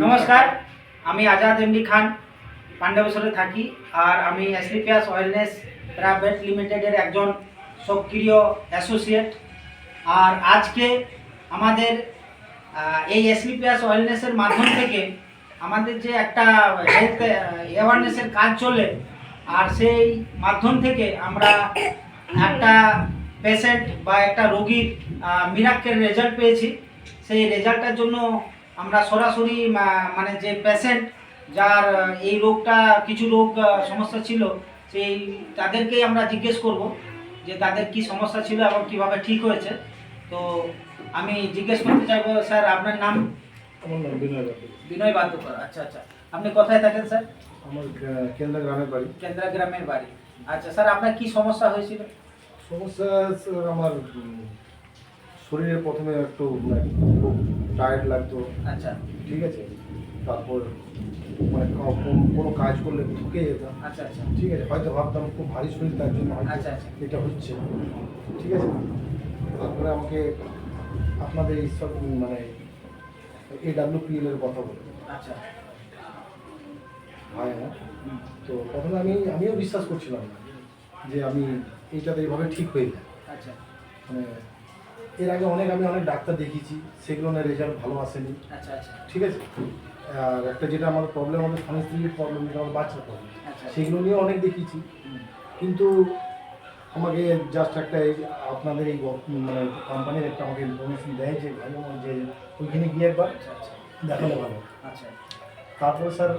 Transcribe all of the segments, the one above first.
নমস্কার, আমি আজাদ এমডি খান পান্ডবেশ্বরে থাকি। আর আমি এসলিপিয়াস ওয়েলনেস প্রাইভেট লিমিটেডের একজন সক্রিয় অ্যাসোসিয়েট। আর আজকে আমাদের এই এসলিপিয়াস ওয়েলনেসের মাধ্যম থেকে আমাদের যে একটা হেলথ অ্যাওয়ারনেসের কাজ চলে, আর সেই মাধ্যম থেকে আমরা একটা পেশেন্ট বা একটা রোগীর মিরাক্কেল রেজাল্ট পেয়েছি। সেই রেজাল্টটার জন্য আমরা সরাসরি মানে যে পেশেন্ট যার এই রোগটা কিছু রোগ সমস্যা ছিল, সেই তাদেরকেই আমরা জিজ্ঞেস করব যে তাদের কি সমস্যা ছিল এবং কিভাবে ঠিক হয়েছে। তো আমি জিজ্ঞেস করতে চাইবো, স্যার আপনার নাম? আমার নাম বিনয় বাদ্যকর। আচ্ছা আচ্ছা, আপনি কোথায় থাকেন স্যার? আমার কেন্দ্রা গ্রামের বাড়ি। কেন্দ্রা গ্রামের বাড়ি। আচ্ছা স্যার, আপনার কি সমস্যা হয়েছিল? সমস্যা আমার শরীরে প্রথমে একটু খুব টায়ার্ড লাগতো। আচ্ছা, ঠিক আছে। তারপর মানে কোনো কাজ করলে ঢুকে যেতাম। আচ্ছা আচ্ছা, ঠিক আছে, হয়তো ভাবতাম খুব ভারী শরীর, তার জন্য হয়তো আচ্ছা আচ্ছা, এটা হচ্ছে। ঠিক আছে। তারপরে আমাকে আপনাদের এই সব মানে AWPL এর কথা বলে। আচ্ছা, হয় না। তো প্রথমে আমিও বিশ্বাস করছিলাম না যে আমি এইটাতে এইভাবে ঠিক হয়ে যায়। আচ্ছা মানে এর আগে আমি অনেক ডাক্তার দেখিয়েছি, সেগুলো না রেজাল্ট ভালো আসেনি। আচ্ছা, আচ্ছা ঠিক আছে। আর একটা যেটা আমার প্রবলেম হবে স্বামী স্ত্রীর প্রবলেম, যেটা আমার বাচ্চার প্রবলেম, আচ্ছা, সেগুলো নিয়েও অনেক দেখিয়েছি। কিন্তু আমাকে জাস্ট একটা এই আপনাদের এই মানে কোম্পানির একটা আমাকে ইনফরমেশন দেয় যে ভালো যে ওইখানে গিয়ে একবার দেখালে ভালো। আচ্ছা, তারপরে স্যার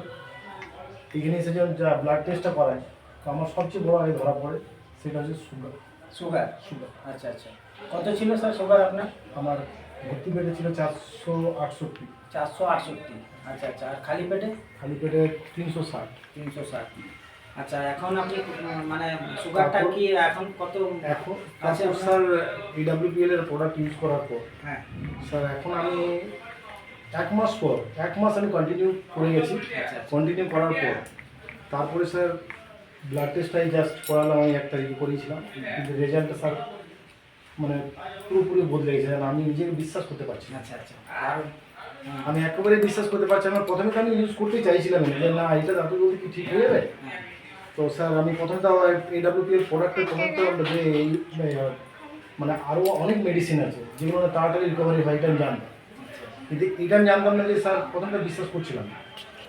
এখানে এসে যা ব্লাড টেস্টটা করায়, তো আমার সবচেয়ে বড় আগে ধরা পড়ে সেটা হচ্ছে সুগার। সুগার। আচ্ছা আচ্ছা, কত ছিল স্যার সুগার আপনার? আমার ভর্তি পেটে ছিল 468। 468। আচ্ছা আচ্ছা, আর খালি পেটে? খালি পেটে 360। 360। আচ্ছা, এখন আপনি মানে সুগারটা কি এখন কত? এখন আচ্ছা স্যার AWPL এর প্রোডাক্ট ইউজ করার পর হ্যাঁ স্যার এখন আমি এক মাস আমি কন্টিনিউ করে গেছি। আচ্ছা। কন্টিনিউ করার পর তারপরে স্যার ব্লাড টেস্টটাই জাস্ট করালাম, আমি 1 তারিখে করিয়েছিলাম। কিন্তু রেজাল্টটা স্যার মানে পুরোপুরি বদলে গেছে। আমি নিজেকে বিশ্বাস করতে পারছি না। আচ্ছা আচ্ছা, আর আমি একেবারে বিশ্বাস করতে পারছি না। প্রথমে তো আমি ইউজ করতে চাইছিলাম যে না, এটা এত জলদি কি ঠিক হয়ে যাবে। তো স্যার আমি প্রথমে তো AWPL প্রোডাক্টের প্রথমে তো যে এই মানে আরও অনেক মেডিসিন আছে যেগুলো না তাড়াতাড়ি রিকভারি হয়, এটা আমি জানতাম। কিন্তু এটা আমি জানতাম না যে স্যার প্রথমটা বিশ্বাস করছিলাম।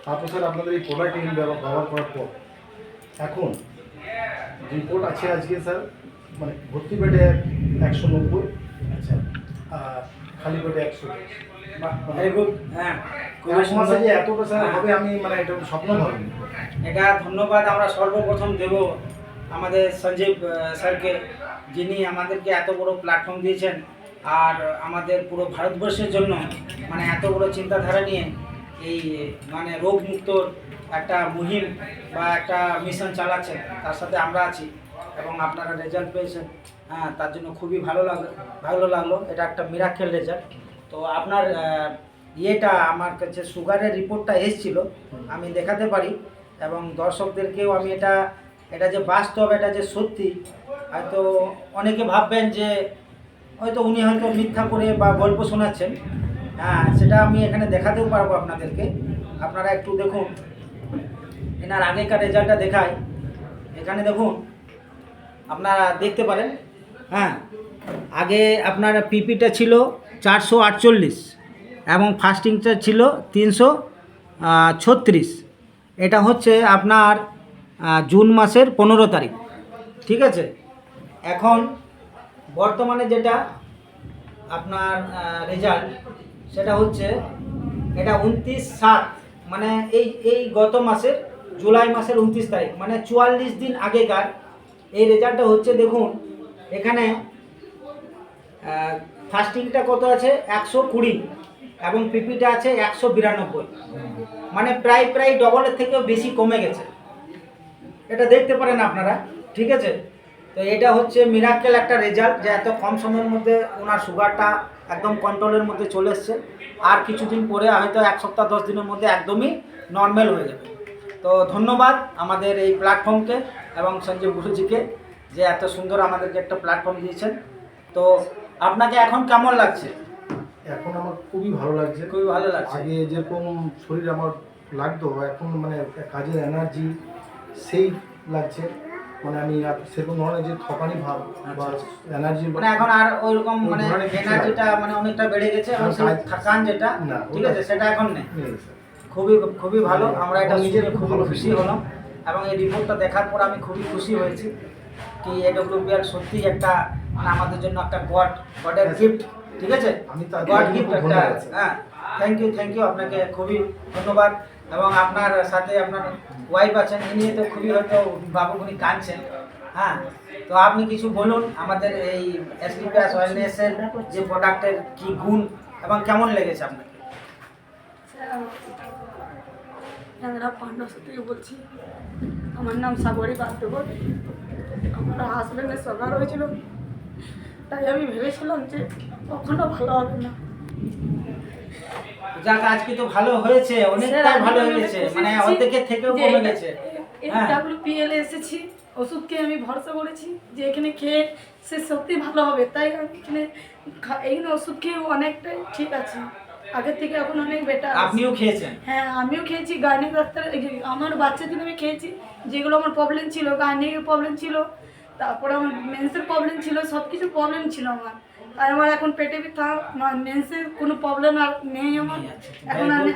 তারপর স্যার আপনাদের এই প্রোডাক্ট ব্যবহার করার পর এখন রিপোর্ট আছে আজকে স্যার, মানে ভর্তি পেটে 190। আচ্ছা, আর খালি পেটে 110। Very good. হ্যাঁ, এক মাসে যে এতটা স্যার হবে আমি মানে এটা স্বপ্ন ভাবিনি। এটা ধন্যবাদ আমরা সর্বপ্রথম দেব আমাদের সঞ্জীব স্যারকে, যিনি আমাদেরকে এত বড় প্ল্যাটফর্ম দিয়েছেন আর আমাদের পুরো ভারতবর্ষের জন্য মানে এত বড় চিন্তাধারা নিয়ে এই মানে রোগ মুক্তর একটা মুহিম বা একটা মিশন চালাচ্ছেন। তার সাথে আমরা আছি এবং আপনারা রেজাল্ট পেয়েছেন। হ্যাঁ, তার জন্য খুবই ভালো লাগলো। এটা একটা মিরাক্কেল রেজাল্ট। তো আপনার ইয়েটা আমার কাছে সুগারের রিপোর্টটা এসেছিল, আমি দেখাতে পারি এবং দর্শকদেরকেও আমি এটা যে বাস্তব, এটা যে সত্যি। হয়তো অনেকে ভাববেন যে হয়তো উনি হয়তো মিথ্যা করে বা গল্প শোনাচ্ছেন। হ্যাঁ, সেটা আমি এখানে দেখাতেও পারবো আপনাদেরকে। আপনারা একটু দেখুন, এনার আগেকার রেজাল্টটা দেখায়। এখানে দেখুন, আপনারা দেখতে পারেন। হ্যাঁ, আগে আপনার পিপিটা ছিল 448 এবং ফাস্টিংটা ছিল 336। এটা হচ্ছে আপনার জুন মাসের 15 তারিখ। ঠিক আছে। এখন বর্তমানে যেটা আপনার রেজাল্ট, সেটা হচ্ছে এটা 29/7, মানে এই গত মাসের জুলাই মাসের 29 তারিখ, মানে 44 দিন আগেকার এই রেজাল্টটা হচ্ছে। দেখুন এখানে ফাস্টিংটা কত আছে 120 এবং পিপিটা আছে 192, মানে প্রায় ডবলের থেকেও বেশি কমে গেছে। এটা দেখতে পারেন আপনারা। ঠিক আছে। তো এটা হচ্ছে মিরাক্কেল একটা রেজাল্ট, যে এত কম সময়ের মধ্যে ওনার সুগারটা একদম কন্ট্রোলের মধ্যে চলে এসছে। আর কিছুদিন পরে হয়তো 1 সপ্তাহ 10 দিনের মধ্যে একদমই নর্মাল হয়ে যাবে। তো ধন্যবাদ আমাদের এই প্ল্যাটফর্মকে এবং সঞ্জীব গুরুজিকে, যে এত সুন্দর আমাদেরকে একটা প্ল্যাটফর্ম দিয়েছেন। তো আপনাকে এখন কেমন লাগছে? এখন আমার খুবই ভালো লাগছে। খুবই ভালো লাগছে। আগে যেরকম শরীর আমার লাগতো, এখন মানে কাজের এনার্জি সেই লাগছে। মানে আমি আর সেরকম ধরনের যে থকানি ভাব বা এনার্জি মানে এখন আর ওইরকম ওই মানে ধরনের কিছু এনার্জিটা মানে অনেকটা বেড়ে গেছে এবং আর সেই কাজ- থাকান যেটা না, ঠিক ওটা- আছে সেটা এখন নেই। নেই স্যার। খুবই খুবই ভালো, মানে আমরা এটা আমার নিজের শুনে খুব খুবই ভালো খুশি feel হলাম এবং এই রিপোর্টটা দেখার পর আমি খুবই খুশি হয়েছি কি এডব্লিউপিএল সত্যি একটা মানে আমাদের জন্য একটা গডের Yes. গিফট, ঠিক আছে, আমি তার গড জন্য গিফট খুব একটা। ধন্যবাদ, স্যার। হ্যাঁ, থ্যাংক ইউ আপনাকে খুবই ধন্যবাদ। এবং আপনার সাথে আপনার ওয়াইফ আছেন, ইনি তো খুবই হয়তো বাবুগুনি কাঁদছেন। হ্যাঁ, তো আপনি কিছু বলুন আমাদের এই এসডিপিএস ওয়েলনেসের যে প্রোডাক্টের কি গুণ এবং কেমন লেগেছে আপনাকে। আমরা পান্ডবসা থেকে বলছি। আমার নাম সাগরী বাদ্যকর। আমার হাজব্যান্ডের সকার হয়েছিল, তাই আমি ভেবেছিলাম যে কখনো ভালো হবে না। যাক, আজকে তো ভালো হয়েছে, অনেকটাই ভালো হয়েছে, মানে অর্ধেকের থেকেও কমে গেছে। হ্যাঁ। ডাব্লিউপিএল এসেছি, ওষুধ খেয়ে আমি ভরসা করেছি যে এখানে খেয়ে সে সত্যি ভালো হবে, তাই আমি এখানে এইখানে ওষুধ খেয়ে অনেকটাই ঠিক আছে, আগের থেকে এখন অনেক বেটার। আপনিও খেয়েছেন? হ্যাঁ, আমিও খেয়েছি। গাইনিক ডাক্তার আমার বাচ্চা দিন আমি খেয়েছি, যেগুলো আমার প্রবলেম ছিল, গাইনিকের প্রবলেম ছিল, তারপরে আমার মেন্সের প্রবলেম ছিল, সব কিছু প্রবলেম ছিল আমার। আর আমার এখন পেটে ব্যথা, মেন্সের কোনো প্রবলেম আর নেই আমার। এখন আমি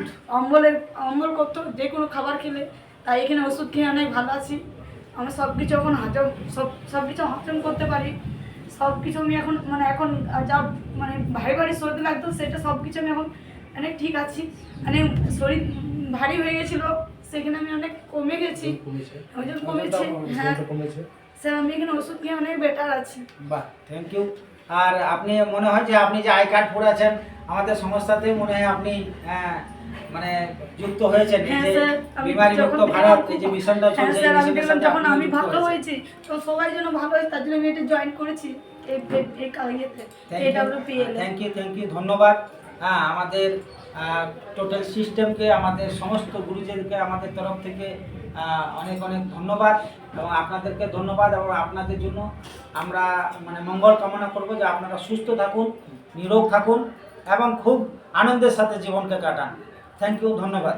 অম্বল করতো যে কোনো খাবার খেলে, তাই এখানে ওষুধ খেয়ে অনেক ভালো আছি। আমার সব কিছু এখন সব কিছু হজম করতে পারি। সব কিছু আমি এখন মানে এখন যা মানে ভারী সর্দি লাগতো সেটা সব কিছু আমি এখন অনেক ঠিক আছি। মানে শরীর ভারী হয়ে গেছিলো, সেখানে আমি অনেক কমে গেছি, ওজন কমেছে। হ্যাঁ কমেছে। স্যার, আমি এখানে ওষুধ খেয়ে অনেক বেটার আছি। বাহ, থ্যাংক ইউ। আর আপনি মনে হয় যে আপনি যে আই কার্ড পড়েছেন আমাদের সংস্থাতে, মনে হয় আপনি মানে যুক্ত হয়েছেন এই হ্যাঁ যে স্যার, আমি বিমারি মুক্ত যখন ভারত দেখলাম এই যে মিশনটা হ্যাঁ চলছে, এই স্যার, আমি মিশনের দেখলাম সাথে যখন আপনি আমি যুক্ত ভালো হয়েছেন। হয়েছি তো সবাই যেন ভালো হয়, তার জন্য আমি এটা জয়েন করেছি এই ইয়েতে এডব্লিউপিএল। থ্যাংক ইউ, ধন্যবাদ। হ্যাঁ, আমাদের টোটাল সিস্টেমকে, আমাদের সমস্ত গুরুজনকে আমাদের তরফ থেকে অনেক ধন্যবাদ এবং আপনাদেরকে ধন্যবাদ। এবং আপনাদের জন্য আমরা মানে মঙ্গল কামনা করব যে আপনারা সুস্থ থাকুন, নিরোগ থাকুন এবং খুব আনন্দের সাথে জীবনকে কাটান। থ্যাংক ইউ, ধন্যবাদ।